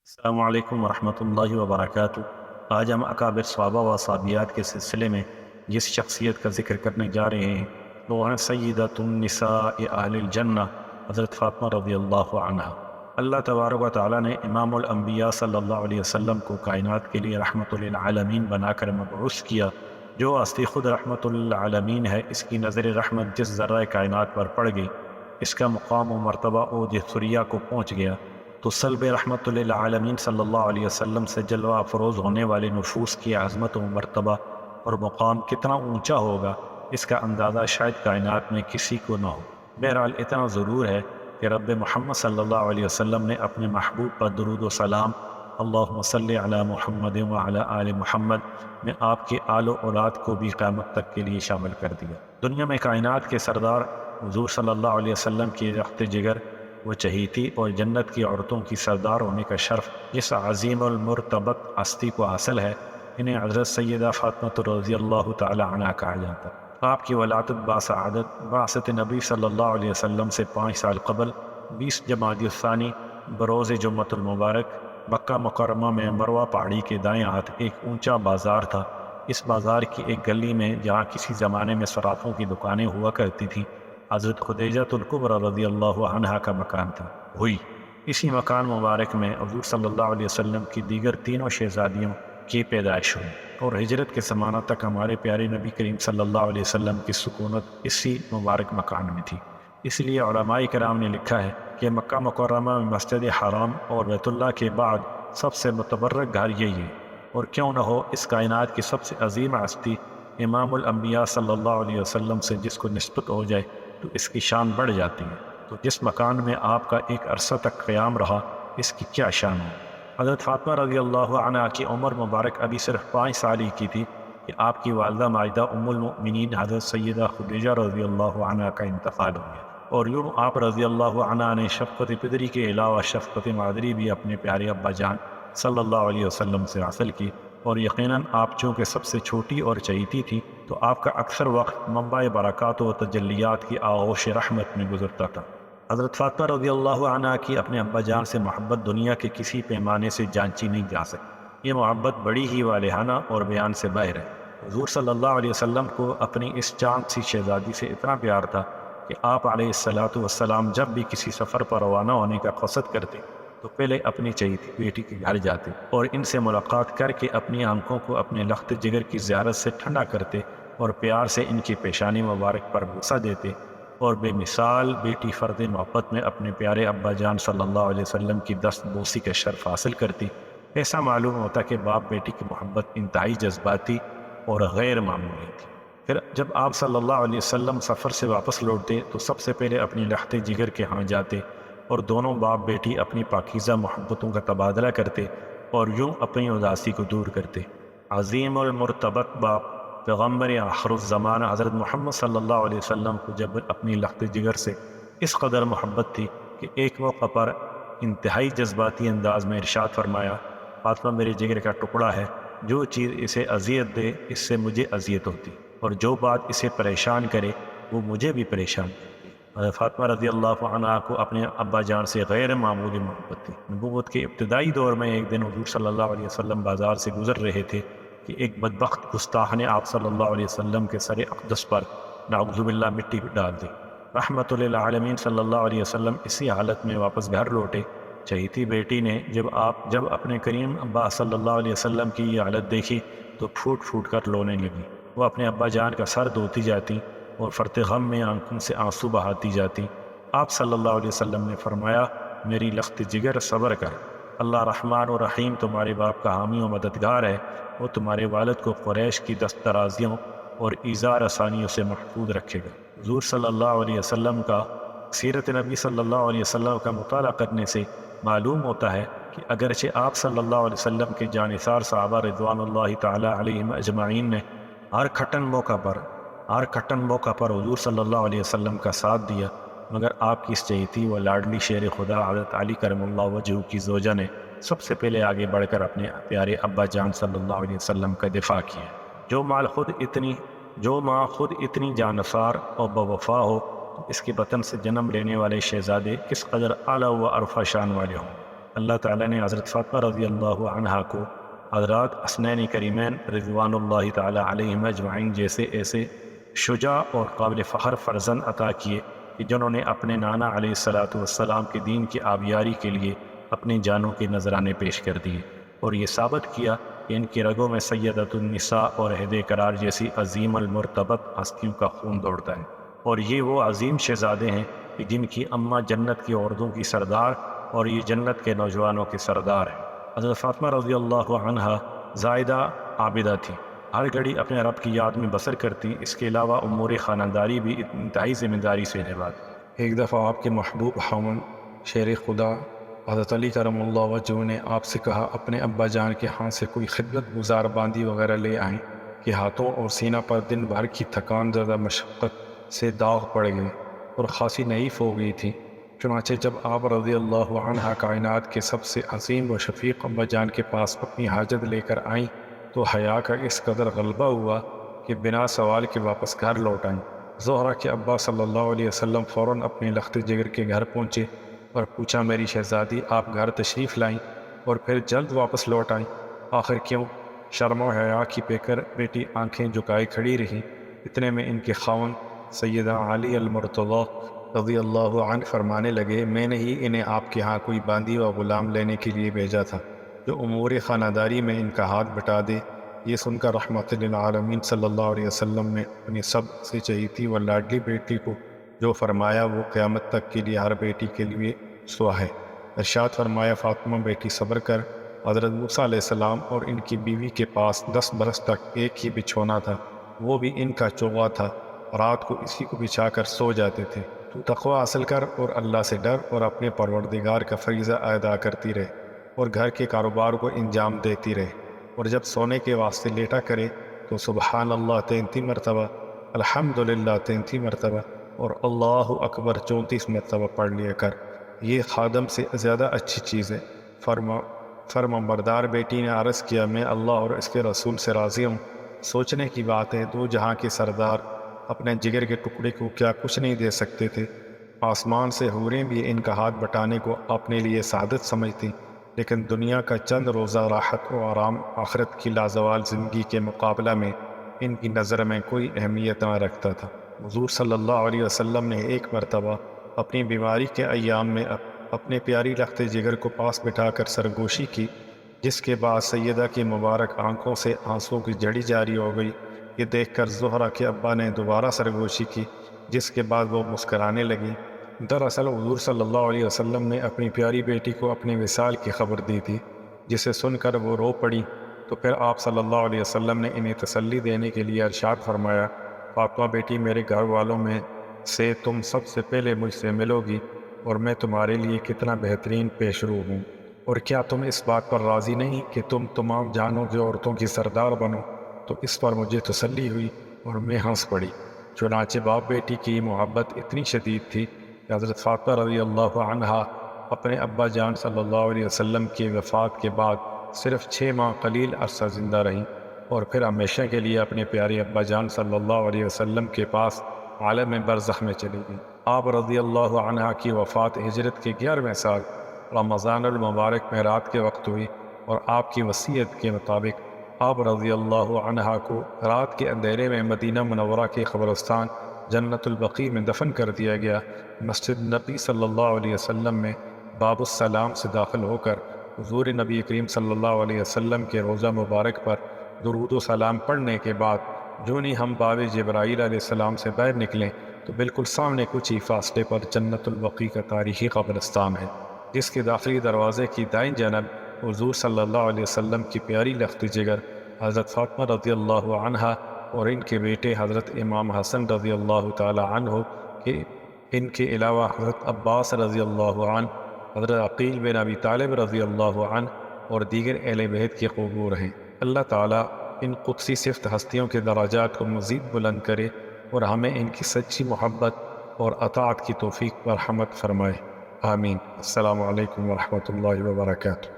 السلام علیکم ورحمۃ اللہ وبرکاتہ۔ آج ہم اکابر صحابہ و صحابیات کے سلسلے میں جس شخصیت کا ذکر کرنے جا رہے ہیں وہ ہیں سیدۃ النساء اہل الجنہ، حضرت فاطمہ رضی اللہ عنہا۔ اللہ تبارک و تعالیٰ نے امام الانبیاء صلی اللہ علیہ وسلم کو کائنات کے لیے رحمت للعالمین بنا کر مبعوث کیا۔ جو ہستی خود رحمت للعالمین ہے، اس کی نظر رحمت جس ذرہ کائنات پر پڑ گئی، اس کا مقام و مرتبہ اوج ثریا کو پہنچ گیا، تو سلب رحمت للعالمین صلی اللہ علیہ وسلم سے جلوہ افروز ہونے والے نفوس کی عظمت و مرتبہ اور مقام کتنا اونچا ہوگا، اس کا اندازہ شاید کائنات میں کسی کو نہ ہو۔ بہرحال اتنا ضرور ہے کہ رب محمد صلی اللہ علیہ وسلم نے اپنے محبوب پر درود و سلام اللہم صلی علی محمد وعلی آل محمد میں آپ کے آل و اولاد کو بھی قیامت تک کے لیے شامل کر دیا۔ دنیا میں کائنات کے سردار حضور صلی اللہ علیہ وسلم کی رخت جگر وہ چہیتی اور جنت کی عورتوں کی سردار ہونے کا شرف جس عظیم المرتبت ہستی کو حاصل ہے، انہیں حضرت سیدہ فاطمہ رضی اللہ تعالی عنہ کہا جاتا ہے۔ آپ کی ولادت باسعادت بعثت نبی صلی اللہ علیہ وسلم سے 5 سال قبل 20 جمادی الثانی بروز جمعۃ المبارک مکہ مکرمہ میں مروہ پہاڑی کے دائیں ہاتھ ایک اونچا بازار تھا۔ اس بازار کی ایک گلی میں جہاں کسی زمانے میں صرافوں کی دکانیں ہوا کرتی تھیں، حضرت خدیجہ الکبریٰ رضی اللہ عنہا کا مکان تھا۔ اسی مکان مبارک میں حضور صلی اللہ علیہ وسلم کی دیگر تینوں شہزادیوں کی پیدائش ہوئی، اور ہجرت کے زمانہ تک ہمارے پیارے نبی کریم صلی اللہ علیہ وسلم کی سکونت اسی مبارک مکان میں تھی۔ اس لیے علماء کرام نے لکھا ہے کہ مکہ مکرمہ میں مسجد حرام اور بیت اللہ کے بعد سب سے متبرک گھر یہی ہے، اور کیوں نہ ہو، اس کائنات کی سب سے عظیم ہستی امام الانبیاء صلی اللہ علیہ وسلم سے جس کو نسبت ہو جائے تو اس کی شان بڑھ جاتی ہے۔ تو جس مکان میں آپ کا ایک عرصہ تک قیام رہا، اس کی کیا شان ہو۔ حضرت فاطمہ رضی اللہ عنہ کی عمر مبارک ابھی صرف 5 سال ہی کی تھی کہ آپ کی والدہ ماجدہ ام المؤمنین حضرت سیدہ خدیجہ رضی اللہ عنہ کا انتقال ہو گیا، اور یوں آپ رضی اللہ عنہ نے شفقت پدری کے علاوہ شفقت مادری بھی اپنے پیارے ابا جان صلی اللہ علیہ وسلم سے حاصل کی، اور یقیناً آپ چونکہ سب سے چھوٹی اور چہیتی تھی تو آپ کا اکثر وقت منبع برکات و تجلیات کی آغوش رحمت میں گزرتا تھا۔ حضرت فاطمہ رضی اللہ عنہ کی اپنے ابا جان سے محبت دنیا کے کسی پیمانے سے جانچی نہیں جا سکتی۔ یہ محبت بڑی ہی والہانہ اور بیان سے باہر ہے۔ حضور صلی اللہ علیہ وسلم کو اپنی اس چاند سی شہزادی سے اتنا پیار تھا کہ آپ علیہ الصلاۃ والسلام جب بھی کسی سفر پر روانہ ہونے کا قصد کرتے تو پہلے اپنی چہیتی بیٹی کے گھر جاتے اور ان سے ملاقات کر کے اپنی آنکھوں کو اپنے لخت جگر کی زیارت سے ٹھنڈا کرتے اور پیار سے ان کی پیشانی مبارک پر بوسہ دیتے، اور بے مثال بیٹی فرد محبت میں اپنے پیارے ابا جان صلی اللہ علیہ وسلم کی دست بوسی کا شرف حاصل کرتی۔ ایسا معلوم ہوتا کہ باپ بیٹی کی محبت انتہائی جذباتی اور غیر معمولی تھی۔ پھر جب آپ صلی اللہ علیہ وسلم سفر سے واپس لوٹتے تو سب سے پہلے اپنی لخت جگر کے ہاں جاتے، اور دونوں باپ بیٹی اپنی پاکیزہ محبتوں کا تبادلہ کرتے اور یوں اپنی اداسی کو دور کرتے۔ عظیم المرتبت باپ پیغمبر آخر الزمان حضرت محمد صلی اللہ علیہ وسلم کو جب اپنی لخت جگر سے اس قدر محبت تھی کہ ایک موقع پر انتہائی جذباتی انداز میں ارشاد فرمایا، فاطمہ میرے جگر کا ٹکڑا ہے، جو چیز اسے اذیت دے اس سے مجھے اذیت ہوتی، اور جو بات اسے پریشان کرے وہ مجھے بھی پریشان کرتی۔ حضرت فاطمہ رضی اللہ عنہ کو اپنے ابا جان سے غیر معمولی محبت تھی۔ نبوت کے ابتدائی دور میں ایک دن حضور صلی اللہ علیہ وسلم بازار سے گزر رہے تھے کہ ایک بدبخت گستاخ نے آپ صلی اللہ علیہ وسلم کے سر اقدس پر نعوذ باللہ مٹی ڈال دی۔ رحمت للعالمین صلی اللہ علیہ وسلم اسی حالت میں واپس گھر لوٹے۔ چہیتی بیٹی نے جب اپنے کریم ابا صلی اللہ علیہ وسلم کی یہ حالت دیکھی تو پھوٹ پھوٹ کر رونے لگی۔ وہ اپنے ابا جان کا سر دھوتی جاتی اور فرط غم میں آنکھوں سے آنسو بہاتی جاتی۔ آپ صلی اللہ علیہ وسلم نے فرمایا، میری لخت جگر صبر کر، اللہ رحمان و رحیم تمہارے باپ کا حامی و مددگار ہے، وہ تمہارے والد کو قریش کی دست درازیوں اور ایذا رسانیوں سے محفوظ رکھے گا۔ حضور صلی اللہ علیہ وسلم کا سیرت نبی صلی اللہ علیہ وسلم کا مطالعہ کرنے سے معلوم ہوتا ہے کہ اگرچہ آپ صلی اللہ علیہ وسلم کے جانثار صحابہ رضوان اللہ تعالی علیہم اجمعین نے ہر کھٹن موقع پر حضور صلی اللہ علیہ وسلم کا ساتھ دیا، مگر آپ کی اس چہیتی و لاڈلی شیر خدا حضرت علی کرم اللہ وجہہ کی زوجہ نے سب سے پہلے آگے بڑھ کر اپنے پیارے ابا جان صلی اللہ علیہ وسلم کا دفاع کیا۔ جو ماں خود اتنی جانفار اور بوفا ہو تو اس کے بطن سے جنم لینے والے شہزادے کس قدر اعلیٰ و عرفہ شان والے ہوں۔ اللہ تعالیٰ نے حضرت فاطمہ رضی اللہ عنہا کو حضرات حسنین کریمین رضوان اللہ تعالیٰ علیہم اجمعین جیسے ایسے شجاع اور قابل فخر فرزند عطا کیے کہ جنہوں نے اپنے نانا علیہ الصلاۃ والسلام کے دین کی آبیاری کے لیے اپنی جانوں کے نذرانے پیش کر دیے، اور یہ ثابت کیا کہ ان کی رگوں میں سیدۃ النساء اور عہد قرار جیسی عظیم المرتبت ہستیوں کا خون دوڑتا ہے، اور یہ وہ عظیم شہزادے ہیں کہ جن کی اماں جنت کی عورتوں کی سردار اور یہ جنت کے نوجوانوں کی سردار ہیں۔ حضرت فاطمہ رضی اللہ عنہا زائدہ عابدہ تھی، ہر گھڑی اپنے رب کی یاد میں بسر کرتی، اس کے علاوہ امور خانداری بھی انتہائی ذمہ داری سے نبھاتی۔ ایک دفعہ آپ کے محبوب خاوند شیر خدا حضرت علی کرم اللہ وجہہ نے آپ سے کہا اپنے ابا جان کے ہاتھ سے کوئی خدمت گزار باندی وغیرہ لے آئیں کہ ہاتھوں اور سینہ پر دن بھر کی تھکان زدہ مشقت سے داغ پڑ گئے اور خاصی نحیف ہو گئی تھی۔ چنانچہ جب آپ رضی اللہ عنہ کائنات کے سب سے عظیم و شفیق ابا جان کے پاس اپنی حاجت لے کر آئیں تو حیا کا اس قدر غلبہ ہوا کہ بنا سوال کے واپس گھر لوٹ آئیں۔ زہرا کے ابا صلی اللہ علیہ وسلم فوراً اپنے لخت جگر کے گھر پہنچے اور پوچھا میری شہزادی آپ گھر تشریف لائیں اور پھر جلد واپس لوٹ آئیں، آخر کیوں؟ شرم و حیا کی پیکر بیٹی آنکھیں جھکائے کھڑی رہیں۔ اتنے میں ان کے خاوند سیدہ علی المرتضیٰ رضی اللہ عنہ فرمانے لگے میں نے ہی انہیں آپ کے ہاں کوئی باندی و غلام لینے کے لیے بھیجا تھا جو امور خانداری میں ان کا ہاتھ بٹا دے۔ یہ سن کر رحمت للعالمین صلی اللہ علیہ وسلم نے اپنی سب سے چہیتی و لاڈلی بیٹی کو جو فرمایا وہ قیامت تک کے لیے ہر بیٹی کے لیے سوا ہے۔ ارشاد فرمایا فاطمہ بیٹی صبر کر، حضرت موسیٰ علیہ السلام اور ان کی بیوی کے پاس 10 برس تک ایک ہی بچھونا تھا، وہ بھی ان کا چوغا تھا، رات کو اسی کو بچھا کر سو جاتے تھے۔ تو تقوی حاصل کر اور اللہ سے ڈر اور اپنے پروردگار کا فریضہ ادا کرتی رہے اور گھر کے کاروبار کو انجام دیتی رہے، اور جب سونے کے واسطے لیٹا کرے تو سبحان اللہ 33 مرتبہ، الحمدللہ 33 مرتبہ اور اللہ اکبر 34 مرتبہ پڑھ لیا کر، یہ خادم سے زیادہ اچھی چیز ہے۔ فرما بردار بیٹی نے عرض کیا میں اللہ اور اس کے رسول سے راضی ہوں۔ سوچنے کی بات ہے دو جہاں کے سردار اپنے جگر کے ٹکڑے کو کیا کچھ نہیں دے سکتے تھے؟ آسمان سے حوریں بھی ان کا ہاتھ بٹانے کو اپنے لیے سعادت سمجھتی، لیکن دنیا کا چند روزہ راحت و آرام آخرت کی لازوال زندگی کے مقابلہ میں ان کی نظر میں کوئی اہمیت نہ رکھتا تھا۔ حضور صلی اللہ علیہ وسلم نے ایک مرتبہ اپنی بیماری کے ایام میں اپنے پیاری لخت جگر کو پاس بٹھا کر سرگوشی کی، جس کے بعد سیدہ کی مبارک آنکھوں سے آنسوں کی جھڑی جاری ہو گئی۔ یہ دیکھ کر زہرا کے ابا نے دوبارہ سرگوشی کی، جس کے بعد وہ مسکرانے لگی۔ دراصل حضور صلی اللہ علیہ وسلم نے اپنی پیاری بیٹی کو اپنے وصال کی خبر دی تھی، جسے سن کر وہ رو پڑی، تو پھر آپ صلی اللہ علیہ وسلم نے انہیں تسلی دینے کے لیے ارشاد فرمایا فاطمہ بیٹی میرے گھر والوں میں سے تم سب سے پہلے مجھ سے ملو گی، اور میں تمہارے لیے کتنا بہترین پیش رو ہوں، اور کیا تم اس بات پر راضی نہیں کہ تم تمام جانوں کی عورتوں کی سردار بنو؟ تو اس پر مجھے تسلی ہوئی اور میں ہنس پڑی۔ چنانچہ باپ بیٹی کی محبت اتنی شدید تھی کہ حضرت فاطمہ رضی اللہ عنہا اپنے ابا جان صلی اللہ علیہ وسلم کی وفات کے بعد صرف 6 ماہ قلیل عرصہ زندہ رہیں، اور پھر ہمیشہ کے لیے اپنے پیارے ابا جان صلی اللہ علیہ وسلم کے پاس عالم برزخ میں چلی گئیں۔ آپ رضی اللہ عنہا کی وفات ہجرت کے 11ویں سال رمضان المبارک میں رات کے وقت ہوئی، اور آپ کی وصیت کے مطابق آپ رضی اللہ عنہا کو رات کے اندھیرے میں مدینہ منورہ کے قبرستان جنت البقیع میں دفن کر دیا گیا۔ مسجد نبی صلی اللہ علیہ وسلم میں باب السلام سے داخل ہو کر حضور نبی کریم صلی اللہ علیہ وسلم کے روضہ مبارک پر درود و سلام پڑھنے کے بعد جو نہیں ہم باب جبرائیل علیہ السلام سے باہر نکلیں تو بالکل سامنے کچھ ہی فاصلے پر جنت البقیع کا تاریخی قبرستان ہے، جس کے داخلی دروازے کی دائیں جانب حضور صلی اللہ علیہ وسلم کی پیاری لخت جگر حضرت فاطمہ رضی اللہ عنہا اور ان کے بیٹے حضرت امام حسن رضی اللہ تعالی عنہ کے ان کے علاوہ حضرت عباس رضی اللہ عنہ، حضرت عقیل بن ابی طالب رضی اللہ عنہ اور دیگر اہل بیت کے قبور ہیں۔ اللہ تعالیٰ ان قدسی صفت ہستیوں کے درجات کو مزید بلند کرے اور ہمیں ان کی سچی محبت اور اطاعت کی توفیق پر رحمت فرمائے، آمین۔ السلام علیکم ورحمۃ اللہ وبرکاتہ۔